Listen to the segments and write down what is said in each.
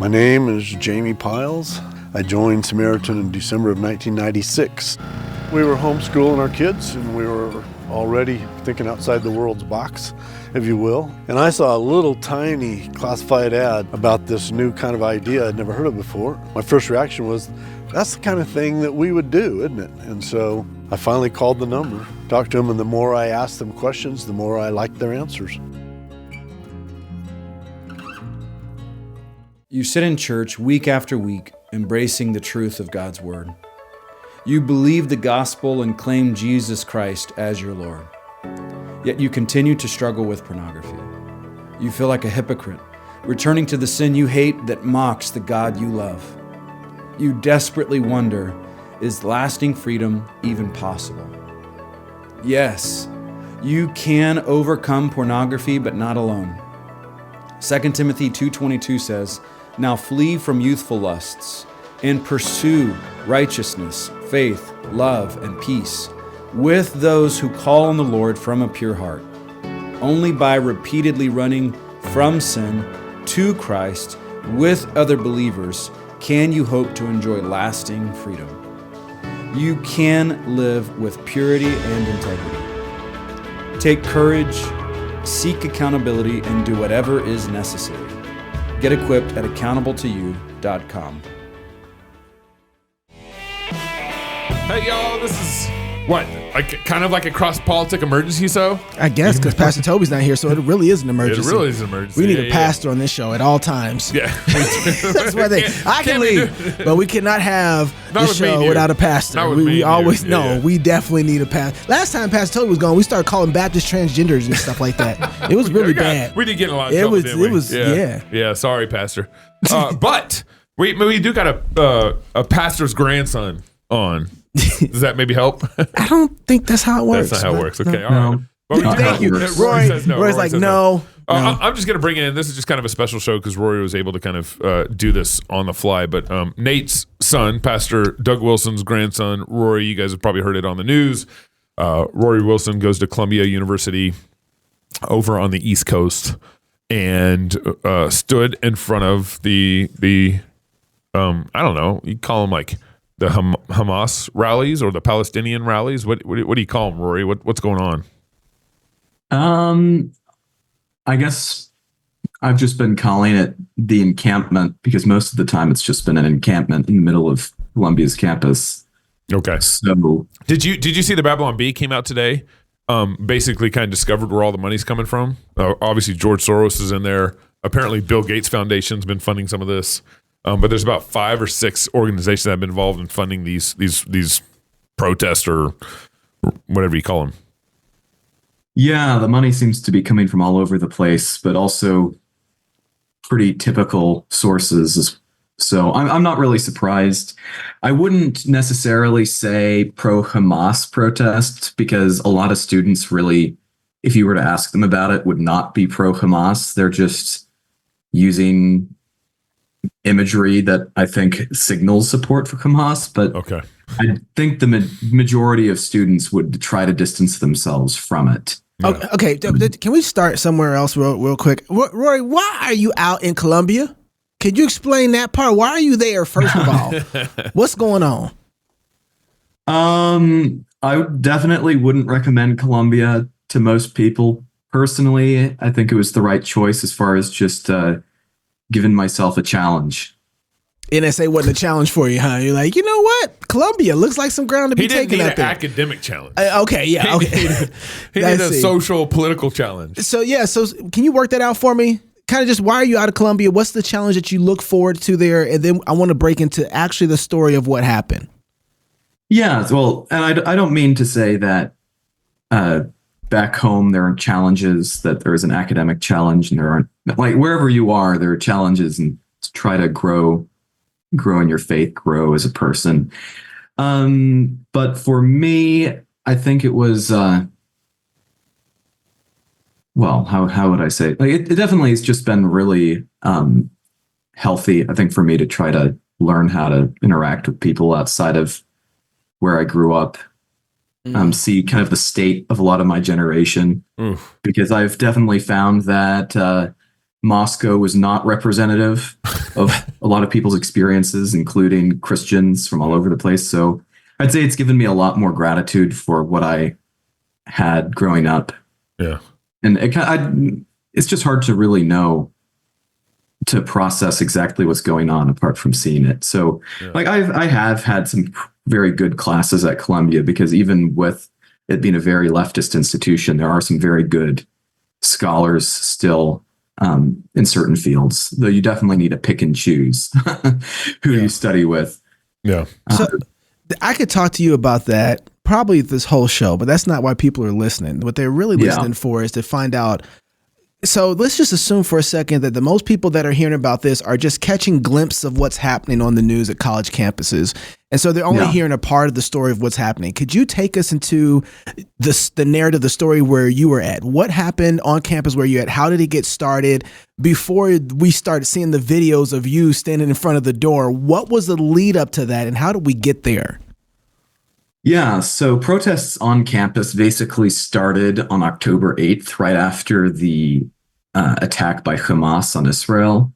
My name is Jamie Piles. I joined Samaritan in December of 1996. We were homeschooling our kids, and we were already thinking outside the world's box, if you will. And I saw a little tiny classified ad about this new kind of idea I'd never heard of before. My first reaction was, that's the kind of thing that we would do, isn't it? And so I finally called the number, talked to them, and the more I asked them questions, the more I liked their answers. You sit in church week after week, embracing the truth of God's Word. You believe the gospel and claim Jesus Christ as your Lord. Yet you continue to struggle with pornography. You feel like a hypocrite, returning to the sin you hate that mocks the God you love. You desperately wonder, is lasting freedom even possible? Yes, you can overcome pornography, but not alone. 2 Timothy 2:22 says, "Now flee from youthful lusts, and pursue righteousness, faith, love, and peace, with those who call on the Lord from a pure heart." Only by repeatedly running from sin to Christ with other believers can you hope to enjoy lasting freedom. You can live with purity and integrity. Take courage, seek accountability, and do whatever is necessary. Get equipped at accountable2you.com. Hey y'all, this is what? Like kind of like a cross-politic emergency, so? I guess, because Pastor Toby's not here, so it really is an emergency. It really is an emergency. We need a pastor on this show at all times. Yeah. That's why I can leave, but we cannot have this show without a pastor. We always know we definitely need a pastor. Last time Pastor Toby was gone, we started calling Baptist transgenders and stuff like that. It was really bad. We did get in a lot of trouble, didn't we? It was, yeah. Yeah, sorry, Pastor. But we do got a pastor's grandson on. Does that maybe help? I don't think that's how it works. That's not how it works. Okay, no. All right. But thank you. Rory says no. Rory's like, no. I'm just going to bring it in. This is just kind of a special show because Rory was able to kind of do this on the fly. But Nate's son, Pastor Doug Wilson's grandson, Rory, you guys have probably heard it on the news. Rory Wilson goes to Columbia University over on the East Coast and stood in front of the I don't know, you call them like the Hamas rallies or the Palestinian rallies. What do you call them, Rory? What's going on? I guess I've just been calling it the encampment because most of the time it's just been an encampment in the middle of Columbia's campus. Okay. So did you see the Babylon Bee came out today? Basically kind of discovered where all the money's coming from. Obviously George Soros is in there. Apparently Bill Gates Foundation's been funding some of this. But there's about 5 or 6 organizations that have been involved in funding these protests or whatever you call them. Yeah, the money seems to be coming from all over the place, but also pretty typical sources. So I'm not really surprised. I wouldn't necessarily say pro-Hamas protest because a lot of students really, if you were to ask them about it, would not be pro-Hamas. They're just using imagery that I think signals support for Hamas, but okay. I think the majority of students would try to distance themselves from it. Yeah. Okay, can we start somewhere else real quick? Rory, why are you out in Columbia? Could you explain that part? Why are you there, first of all? What's going on? I definitely wouldn't recommend Columbia to most people. Personally, I think it was the right choice as far as just giving myself a challenge. NSA wasn't a challenge for you, huh? You're like, you know what? Columbia looks like some ground to be taken out there. He didn't need an academic challenge. Okay, yeah. Okay. He needed a social, political challenge. So can you work that out for me? Kind of just, why are you out of Columbia? What's the challenge that you look forward to there? And then I want to break into actually the story of what happened. Yeah, well, and I don't mean to say that back home there aren't challenges, that there is an academic challenge, and there aren't, like, wherever you are, there are challenges, and to try to grow in your faith, grow as a person. But for me, I think it was, well, how would I say? Like, it definitely has just been really healthy, I think, for me to try to learn how to interact with people outside of where I grew up. See kind of the state of a lot of my generation, because I've definitely found that Moscow was not representative of a lot of people's experiences, including Christians from all over the place. So I'd say it's given me a lot more gratitude for what I had growing up. Yeah. And it's just hard to really know, to process exactly what's going on apart from seeing it. So like I have had some very good classes at Columbia, because even with it being a very leftist institution, there are some very good scholars still in certain fields, though you definitely need to pick and choose who you study with. Yeah. So I could talk to you about that probably this whole show, but that's not why people are listening. What they're really listening for is to find out. So let's just assume for a second that the most people that are hearing about this are just catching glimpses of what's happening on the news at college campuses. And so they're only hearing a part of the story of what's happening. Could you take us into the narrative, the story where you were at? What happened on campus where you're at? How did it get started? Before we started seeing the videos of you standing in front of the door, what was the lead up to that and how did we get there? Yeah, so protests on campus basically started on October 8th, right after the attack by Hamas on Israel.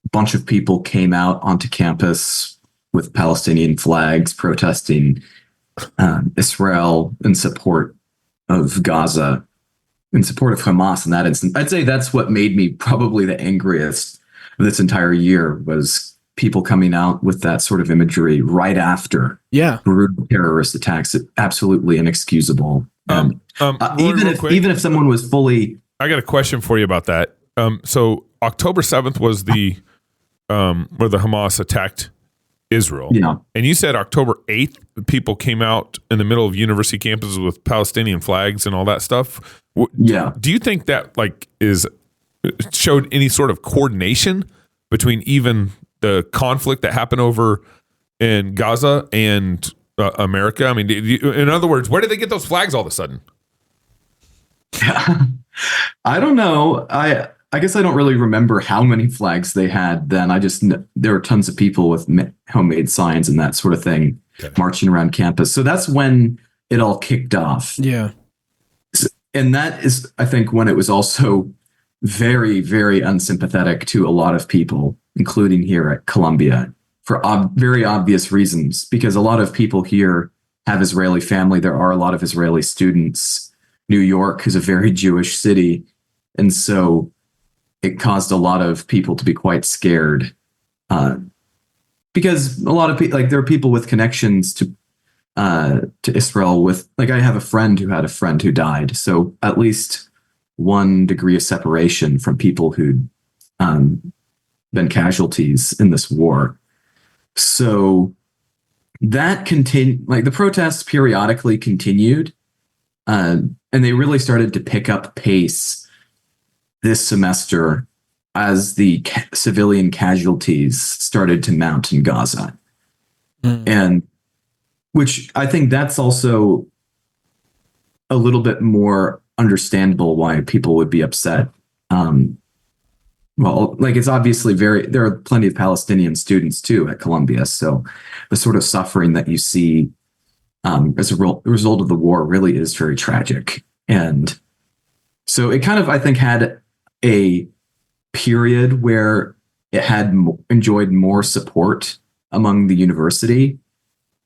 A bunch of people came out onto campus with Palestinian flags protesting Israel in support of Gaza, in support of Hamas in that instance. I'd say that's what made me probably the angriest of this entire year, was people coming out with that sort of imagery right after brutal terrorist attacks. Absolutely inexcusable. Even if someone was fully... I got a question for you about that. So October 7th was the where the Hamas attacked Israel. Yeah. And you said October 8th, people came out in the middle of university campuses with Palestinian flags and all that stuff. Yeah. Do you think that showed any sort of coordination between even the conflict that happened over in Gaza and America? I mean, in other words, where did they get those flags all of a sudden? I don't know. I guess I don't really remember how many flags they had then. There were tons of people with homemade signs and that sort of thing marching around campus. So that's when it all kicked off. Yeah. And that is, I think, when it was also very, very unsympathetic to a lot of people, including here at Columbia, for very obvious reasons, because a lot of people here have Israeli family. There are a lot of Israeli students. New York is a very Jewish city. And so it caused a lot of people to be quite scared, because a lot of people, there are people with connections to Israel. I have a friend who had a friend who died. So at least one degree of separation from people who'd been casualties in this war. So that continued, the protests periodically continued, and they really started to pick up pace this semester as the civilian casualties started to mount in Gaza. And which I think that's also a little bit more understandable why people would be upset. It's obviously there are plenty of Palestinian students too at Columbia. So the sort of suffering that you see as a result of the war really is very tragic. And so it kind of, I think, had a period where it had enjoyed more support among the university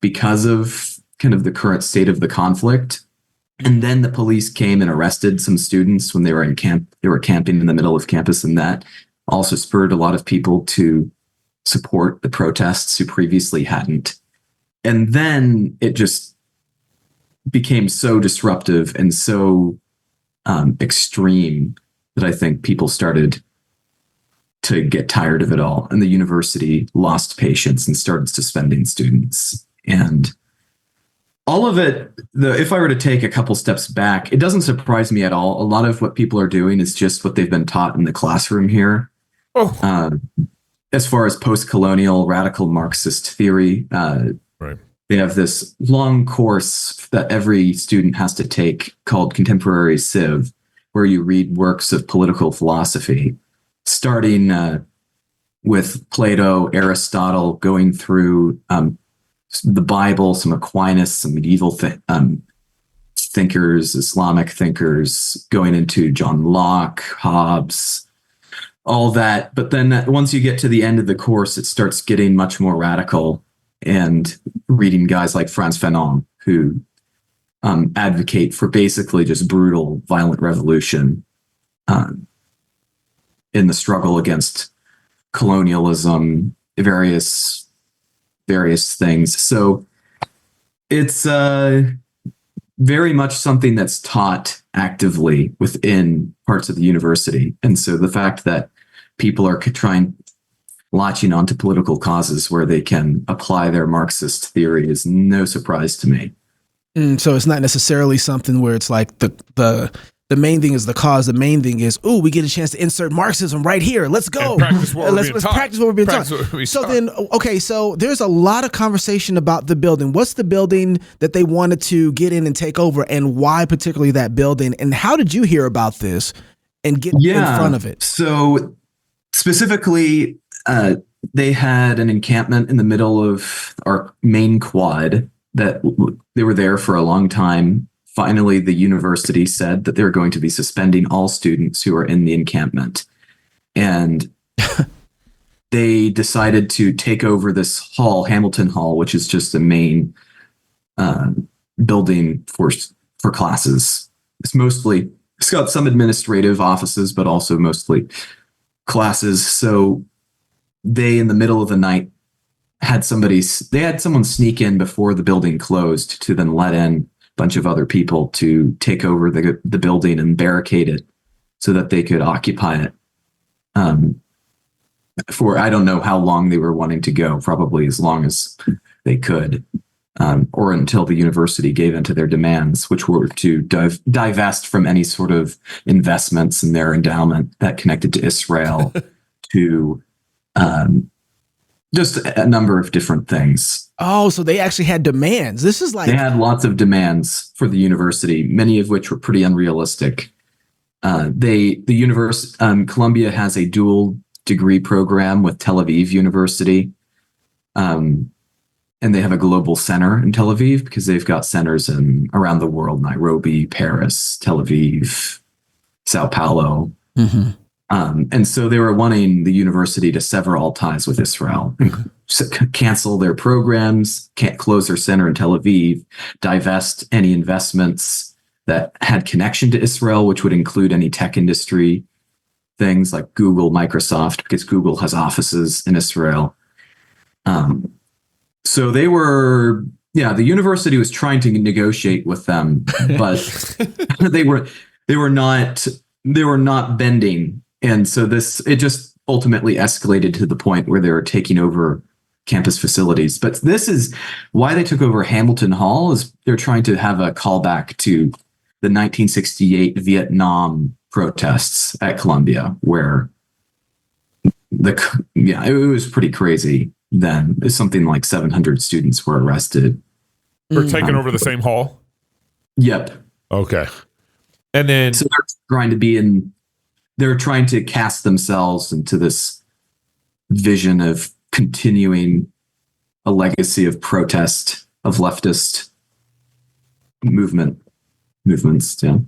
because of kind of the current state of the conflict. And then the police came and arrested some students when they were in camp. They were camping in the middle of campus, and that also spurred a lot of people to support the protests who previously hadn't. And then it just became so disruptive and so extreme that I think people started to get tired of it all. And the university lost patience and started suspending students. And all of it, if I were to take a couple steps back, it doesn't surprise me at all. A lot of what people are doing is just what they've been taught in the classroom here. As far as post-colonial radical Marxist theory, right. They have this long course that every student has to take called Contemporary Civ, where you read works of political philosophy, starting with Plato, Aristotle, going through the Bible, some Aquinas, some medieval thinkers, Islamic thinkers, going into John Locke, Hobbes, all that. But then once you get to the end of the course, it starts getting much more radical, and reading guys like Frantz Fanon, who advocate for basically just brutal, violent revolution in the struggle against colonialism, various things. So it's very much something that's taught actively within parts of the university. And so the fact that people are latching onto political causes where they can apply their Marxist theory is no surprise to me. So it's not necessarily something where it's like the main thing is the cause. The main thing is, we get a chance to insert Marxism right here. Let's go. Let's practice what we're being taught. So then, okay, so there's a lot of conversation about the building. What's the building that they wanted to get in and take over, and why particularly that building? And how did you hear about this and get in front of it? So specifically, they had an encampment in the middle of our main quad that they were there for a long time. Finally, the university said that they were going to be suspending all students who are in the encampment. And they decided to take over this hall, Hamilton Hall, which is just the main building for classes. It's got some administrative offices, but also mostly classes. So they, in the middle of the night, had someone sneak in before the building closed to then let in bunch of other people to take over the building and barricade it so that they could occupy it for I don't know how long they were wanting to go, probably as long as they could, or until the university gave in to their demands, which were to divest from any sort of investments in their endowment that connected to Israel, to just a number of different things. Oh, so they actually had demands. This is like... They had lots of demands for the university, many of which were pretty unrealistic. Columbia has a dual degree program with Tel Aviv University. And they have a global center in Tel Aviv because they've got centers around the world: Nairobi, Paris, Tel Aviv, Sao Paulo. Mm-hmm. And so they were wanting the university to sever all ties with Israel, cancel their programs, can't close their center in Tel Aviv, divest any investments that had connection to Israel, which would include any tech industry, things like Google, Microsoft, because Google has offices in Israel. So the university was trying to negotiate with them, but they were not bending. And so it just ultimately escalated to the point where they were taking over campus facilities. But this is why they took over Hamilton Hall, is they're trying to have a callback to the 1968 Vietnam protests at Columbia, where it was pretty crazy then. Something like 700 students were arrested. For taking over the same hall? Yep. Okay. And then... So they're trying to cast themselves into this vision of continuing a legacy of protest, of leftist movements. Yeah.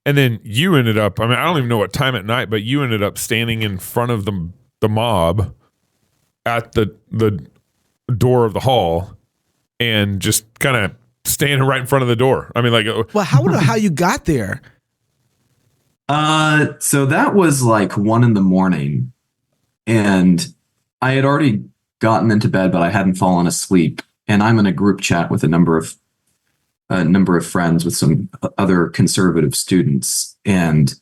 And then you ended up, I don't even know what time at night, but you ended up standing in front of the mob at the door of the hall and just kind of standing right in front of the door. Well, how you got there? So that was like 1 a.m, and I had already gotten into bed, but I hadn't fallen asleep. And I'm in a group chat with a number of friends with some other conservative students. And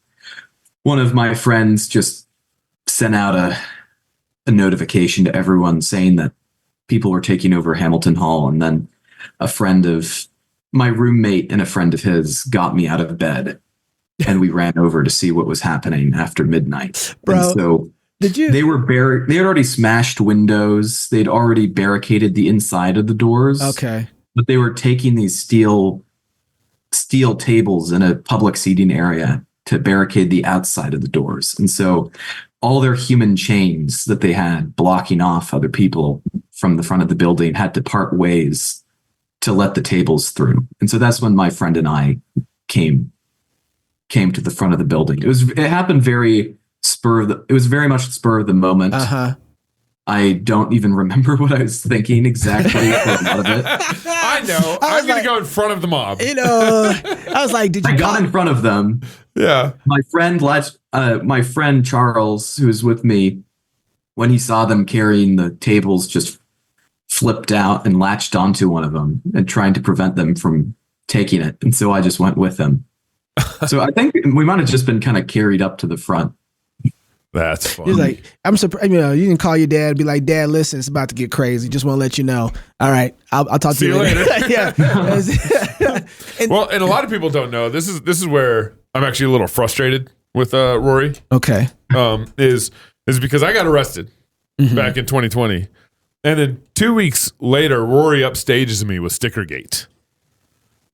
one of my friends just sent out a notification to everyone saying that people were taking over Hamilton Hall. And then a friend of my roommate and a friend of his got me out of bed. And we ran over to see what was happening after midnight. Bro, and so they had already smashed windows. They'd already barricaded the inside of the doors. Okay. But they were taking these steel tables in a public seating area to barricade the outside of the doors. And so all their human chains that they had blocking off other people from the front of the building had to part ways to let the tables through. And so that's when my friend and I came to the front of the building. It happened very it was very much spur of the moment. I don't even remember what I was thinking exactly for a lot of it. I know. I'm going to go in front of the mob. I was like, I got in front of them. Yeah. My friend Charles, who was with me, when he saw them carrying the tables, just flipped out and latched onto one of them and trying to prevent them from taking it. And so I just went with them. So I think we might have just been kind of carried up to the front. That's funny. He's like, I'm surprised. You can call your dad and be like, Dad, listen, it's about to get crazy. Just want to let you know. All right, I'll talk to you later. Yeah. And a lot of people don't know. This is where I'm actually a little frustrated with Rory. Okay. Is because I got arrested back in 2020, and then 2 weeks later, Rory upstages me with StickerGate.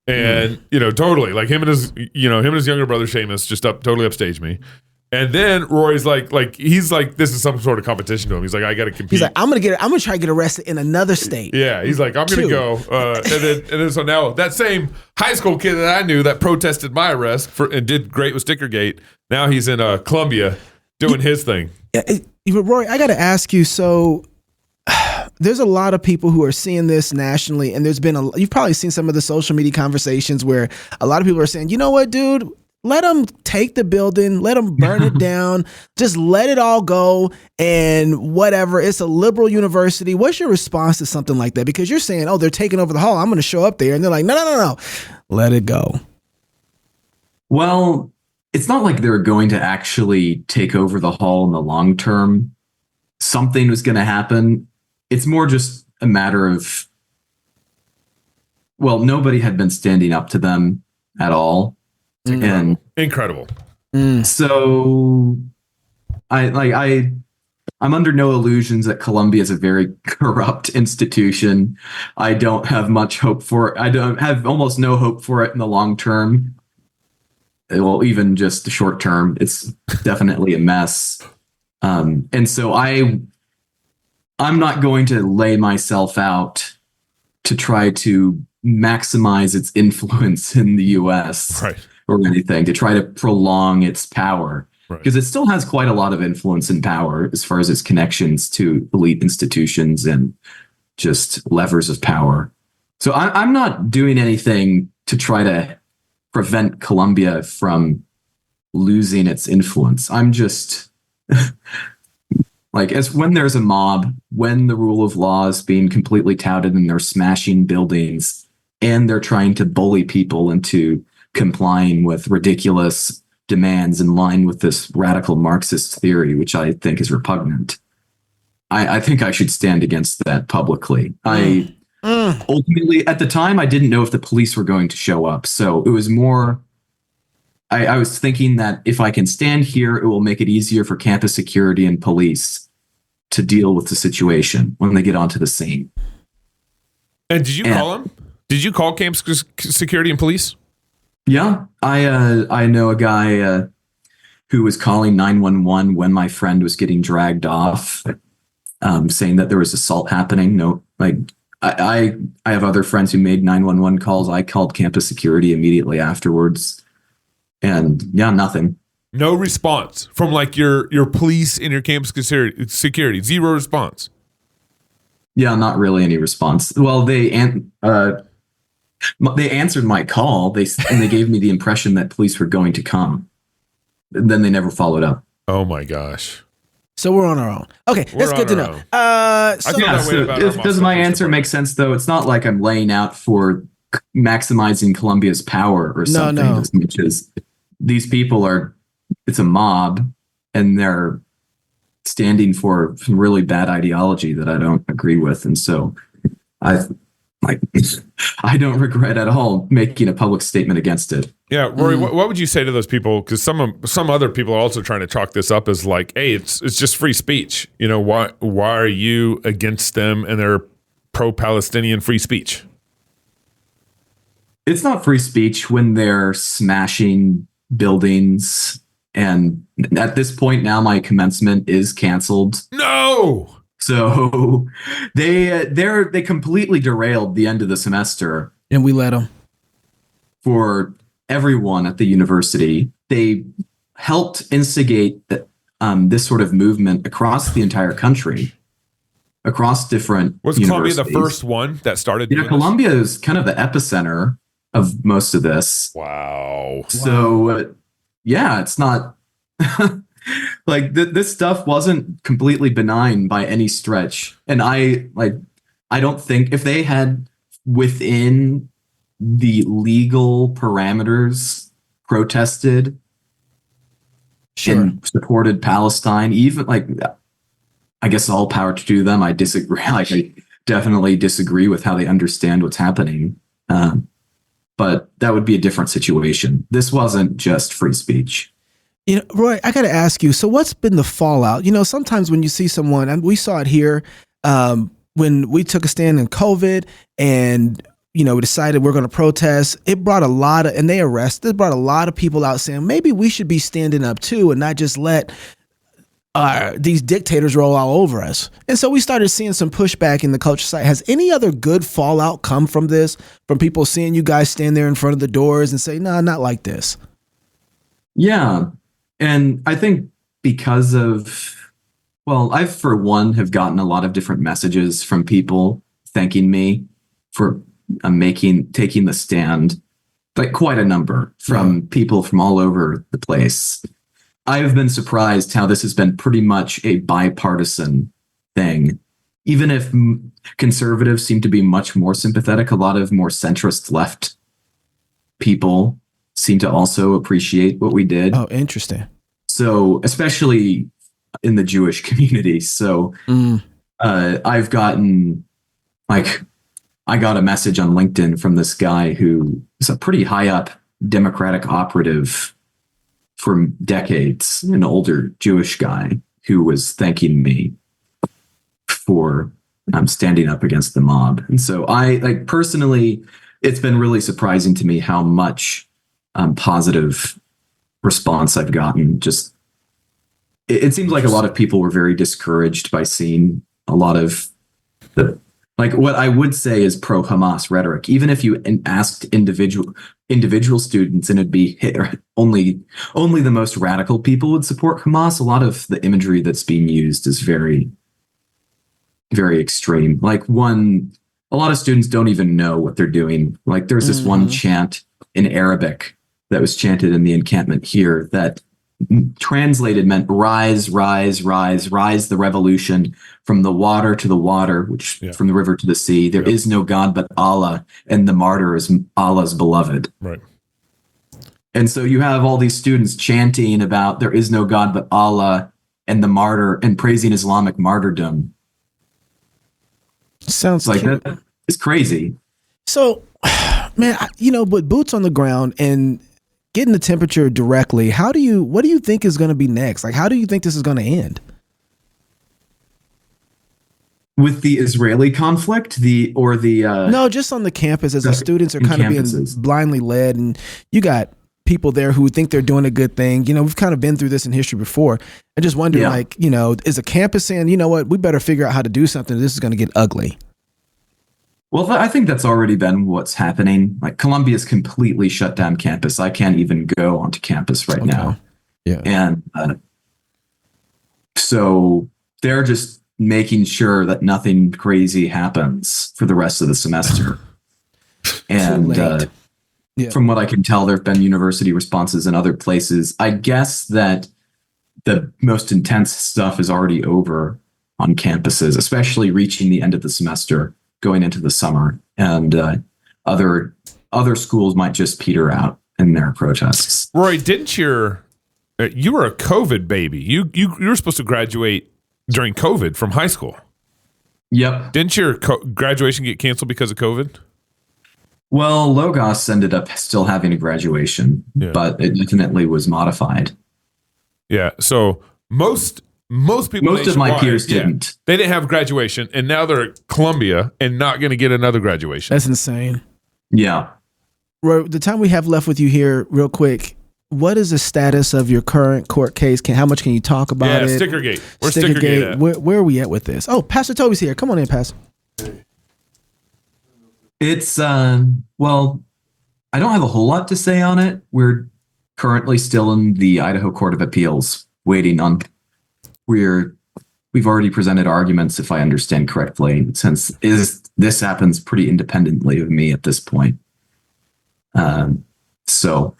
And totally like him and his younger brother Seamus just totally upstage me. And then Rory's like he's like, this is some sort of competition to him. He's like, I got to compete. He's like, I'm gonna try to get arrested in another state. Yeah, he's like, I'm gonna go. And then so now that same high school kid that I knew that protested my arrest and did great with StickerGate, now he's in Columbia doing his thing. Rory, I got to ask you. So there's a lot of people who are seeing this nationally, and you've probably seen some of the social media conversations where a lot of people are saying, you know what, dude? Let them take the building, let them burn it down, just let it all go and whatever. It's a liberal university. What's your response to something like that? Because you're saying, they're taking over the hall. I'm going to show up there. And they're like, no. Let it go. Well, it's not like they're going to actually take over the hall in the long term. Something was going to happen. It's more just a matter of, nobody had been standing up to them at all. And incredible. So I'm under no illusions that Columbia is a very corrupt institution. I don't have much hope for it. I don't have almost no hope for it in the long term. Well, even just the short term, it's definitely a mess. And so I'm not going to lay myself out to try to maximize its influence in the U.S. Right. Or anything, to try to prolong its power. Because it still has quite a lot of influence and power as far as its connections to elite institutions and just levers of power. So I'm not doing anything to try to prevent Columbia from losing its influence. I'm just as when there's a mob, when the rule of law is being completely touted and they're smashing buildings and they're trying to bully people into complying with ridiculous demands in line with this radical Marxist theory, which I think is repugnant. I think I should stand against that publicly. Ultimately, at the time, I didn't know if the police were going to show up. So it was more, I was thinking that if I can stand here, it will make it easier for campus security and police to deal with the situation when they get onto the scene. And did you call them? Did you call campus security and police? Yeah, I know a guy who was calling 911 when my friend was getting dragged off, saying that there was assault happening. No, I have other friends who made 911 calls. I called campus security immediately afterwards, and nothing. No response from your police and your campus security. Zero response. Yeah, not really any response. Well, they answered my call. They gave me the impression that police were going to come. Then they never followed up. Oh my gosh! So we're on our own. Okay, that's good to know. Does my answer make sense though? It's not like I'm laying out for maximizing Columbia's power or something. No. As much as these people it's a mob, and they're standing for some really bad ideology that I don't agree with, and so I don't regret at all making a public statement against it. Yeah, Rory, what would you say to those people? Because some other people are also trying to chalk this up as hey, it's just free speech. Why are you against them and their pro-Palestinian free speech? It's not free speech when they're smashing buildings, and at this point now, my commencement is canceled. No. So they completely derailed the end of the semester, and we let them. For everyone at the university, they helped instigate this sort of movement across the entire country, across different Was universities. Columbia the first one that started doing Columbia is kind of the epicenter of most of this. Wow. So, it's not like this stuff wasn't completely benign by any stretch. And I don't think if they had within the legal parameters protested and supported Palestine, even I guess all power to them. I disagree. I definitely disagree with how they understand what's happening. But that would be a different situation. This wasn't just free speech. Roy, I got to ask you, so what's been the fallout? Sometimes when you see someone, and we saw it here when we took a stand in COVID and, we decided we're going to protest. It brought a lot of, and they arrested, it brought a lot of people out saying, maybe we should be standing up too and not just let these dictators roll all over us. And so we started seeing some pushback in the culture side. Has any other good fallout come from this, from people seeing you guys stand there in front of the doors and say, no, not like this? Yeah. And I think because of, I, for one, have gotten a lot of different messages from people thanking me for taking the stand, quite a number from people from all over the place. I've been surprised how this has been pretty much a bipartisan thing. Even if conservatives seem to be much more sympathetic, a lot of more centrist left people seem to also appreciate what we did. Oh, interesting. So, especially in the Jewish community. So, I've gotten I got a message on LinkedIn from this guy who is a pretty high up Democratic operative for decades, an older Jewish guy who was thanking me for standing up against the mob. And so I personally, it's been really surprising to me how much positive response I've gotten. Just, it seems like a lot of people were very discouraged by seeing a lot of what I would say is pro-Hamas rhetoric. Even if you asked individual students, and it'd be only the most radical people would support Hamas, a lot of the imagery that's being used is very, very extreme. A lot of students don't even know what they're doing. There's this one chant in Arabic that was chanted in the encampment here that translated meant rise, rise, rise, rise the revolution from the water to the water, which from the river to the sea. There is no God but Allah, and the martyr is Allah's beloved. Right. And so you have all these students chanting about there is no God but Allah and the martyr, and praising Islamic martyrdom. Sounds like that. It's crazy. So, man, but boots on the ground and getting the temperature directly, what do you think is going to be next? How do you think this is going to end? With the Israeli conflict, no, just on the campus as the students are kind of being blindly led, and you got people there who think they're doing a good thing. We've kind of been through this in history before. I just wonder, is a campus saying, you know what, we better figure out how to do something. This is going to get ugly. Well, I think that's already been what's happening. Columbia's completely shut down campus. I can't even go onto campus right now. Yeah. And so they're just making sure that nothing crazy happens for the rest of the semester. And from what I can tell, there have been university responses in other places. I guess that the most intense stuff is already over on campuses, especially reaching the end of the semester, going into the summer, and other schools might just peter out in their protests. Roy, didn't you were a COVID baby? You were supposed to graduate during COVID from high school. Yep. Didn't your graduation get canceled because of COVID? Well, Logos ended up still having a graduation, but it definitely was modified. Yeah. So most people, most of my peers didn't. They didn't have graduation, and now they're at Columbia and not going to get another graduation. That's insane. Yeah. Roy, the time we have left with you here, real quick, what is the status of your current court case? How much can you talk about it? StickerGate. Where's StickerGate at? Where are we at with this? Oh, Pastor Toby's here. Come on in, Pastor. It's, well, I don't have a whole lot to say on it. We're currently still in the Idaho Court of Appeals waiting on we've already presented arguments, if I understand correctly, since this happens pretty independently of me at this point. So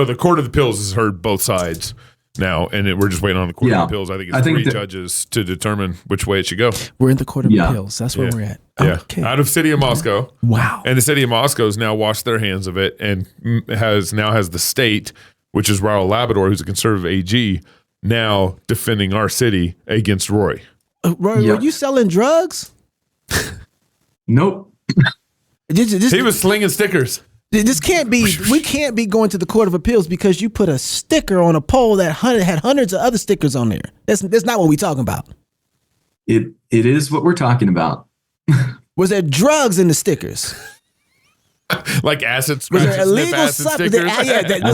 the Court of Appeals has heard both sides now, and we're just waiting on the Court of Appeals. I think it's three judges to determine which way it should go. We're in the Court of Appeals. That's where we're at. Okay. Out of city of Moscow. Wow. And the city of Moscow has now washed their hands of it and has the state, which is Raul Labrador, who's a conservative AG, now defending our city against Rory. Rory, were you selling drugs? Nope. He was slinging stickers. This can't be. We can't be going to the Court of Appeals because you put a sticker on a pole that had hundreds of other stickers on there. That's not what we're talking about. It is what we're talking about. Was there drugs in the stickers? Like acid scratch. Was there illegal stuff? Was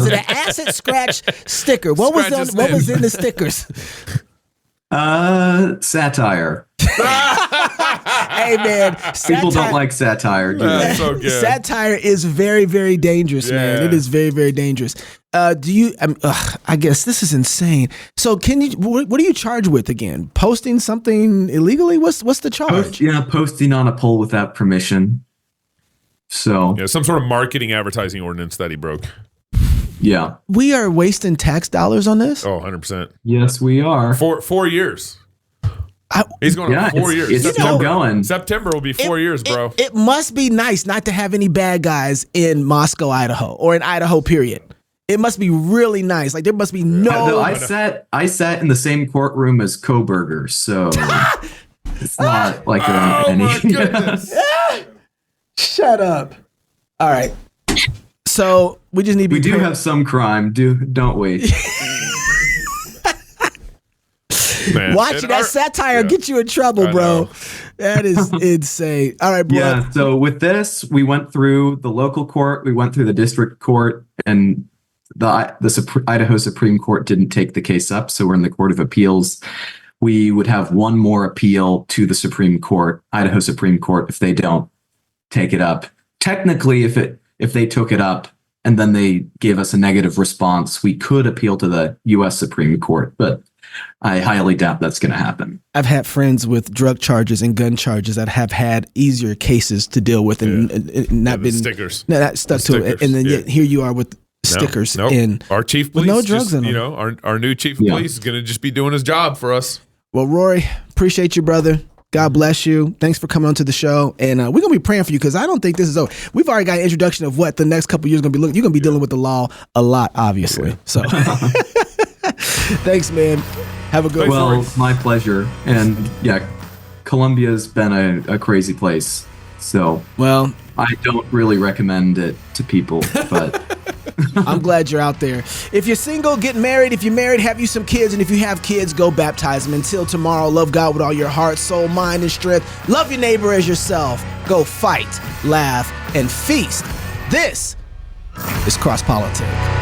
it an acid scratch sticker? What was in the stickers? Satire. Hey man, people don't like satire. That's so good. Satire is very, very dangerous, man. It is very, very dangerous. Do you? I guess this is insane. So, can you? What are you charged with again? Posting something illegally? What's the charge? Posting on a pole without permission. So some sort of marketing advertising ordinance that he broke. Yeah, we are wasting tax dollars on this. Oh, 100%. Yes, we are. 4 years. He's going on 4 years. It's still going. September will be 4 years, bro. It must be nice not to have any bad guys in Moscow, Idaho, or in Idaho, period. It must be really nice. Like there must be no. I sat in the same courtroom as Koberger, so it's not like any. My goodness. Shut up. All right. So we just need to. We do have some crime, don't we? Man. Watching that satire get you in trouble, bro. That is insane. All right, bro. Yeah. So with this, we went through the local court, we went through the district court, and the Idaho Supreme Court didn't take the case up. So we're in the Court of Appeals. We would have one more appeal to the Supreme Court, Idaho Supreme Court, if they don't take it up. Technically, if they took it up and then they gave us a negative response, we could appeal to the U.S. Supreme Court, but I highly doubt that's going to happen. I've had friends with drug charges and gun charges that have had easier cases to deal with and not been stickers. Not stuck to it, and then yet here you are with stickers in our chief of police. No drugs in them. Our new chief of police is going to just be doing his job for us. Well, Rory, appreciate you, brother. God bless you. Thanks for coming on to the show. And we're going to be praying for you because I don't think this is over. We've already got an introduction of what the next couple of years are going to be looking. You're going to be dealing with the law a lot, obviously. So thanks, man. Have a good one. Well, my pleasure. And Columbia's been a crazy place. So I don't really recommend it to people, but I'm glad you're out there. If you're single, get married. If you're married, have you some kids. And if you have kids, go baptize them. Until tomorrow, love God with all your heart, soul, mind, and strength. Love your neighbor as yourself. Go fight, laugh, and feast. This is Cross Politics.